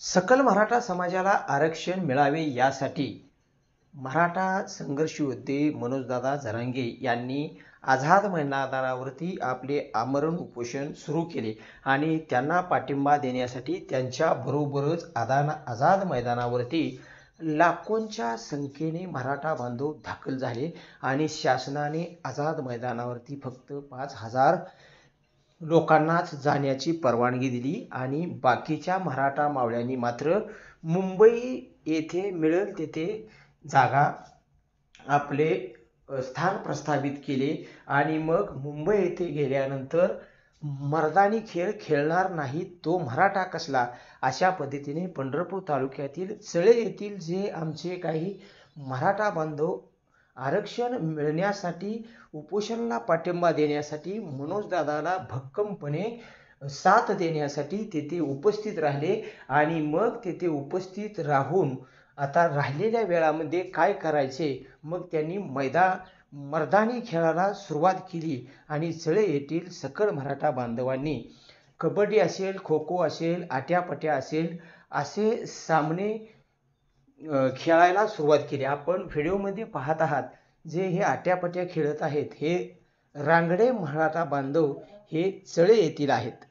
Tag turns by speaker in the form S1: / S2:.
S1: सकल मराठा समाजाला आरक्षण मिळावे यासाठी मराठा संघर्ष योद्धे मनोजदादा जरांगे यांनी आझाद मैदानावरती आपले आमरण उपोषण सुरू केले आणि त्यांना पाठिंबा देण्यासाठी त्यांच्या बरोबरच आझाद मैदानावरती लाखोंच्या संख्येने मराठा बांधव दाखल झाले आणि शासनाने आझाद मैदानावरती फक्त 5,000 लोकांनाच जाण्याची परवानगी दिली आणि बाकीच्या मराठा मावळ्यांनी मात्र मुंबई येथे मिळेल तेथे जागा आपले स्थान प्रस्थापित केले आणि मग मुंबई येथे गेल्यानंतर मर्दानी खेळ खेळणार नाही तो मराठा कसला अशा पद्धतीने पंढरपूर तालुक्यातील चळे येथील जे आमचे काही मराठा बांधव आरक्षण मिळण्यासाठी उपोषणाला पाठिंबा देण्यासाठी मनोजदादाला भक्कमपणे साथ देण्यासाठी तेथे उपस्थित राहिले आणि मग तेथे उपस्थित राहून आता राहिलेल्या वेळामध्ये काय करायचे मग त्यांनी मर्दानी खेळाला सुरुवात केली आणि चळे येथील सकल मराठा बांधवांनी कबड्डी असेल, खो खो असेल, आट्यापाट्या असेल असे सामने खेळायला सुरुवात केली. आपण व्हिडिओमध्ये पाहत आहात जे हे आट्यापाट्या खेळत आहेत हे रांगडे मराठा बांधव हे चळे येथील आहेत.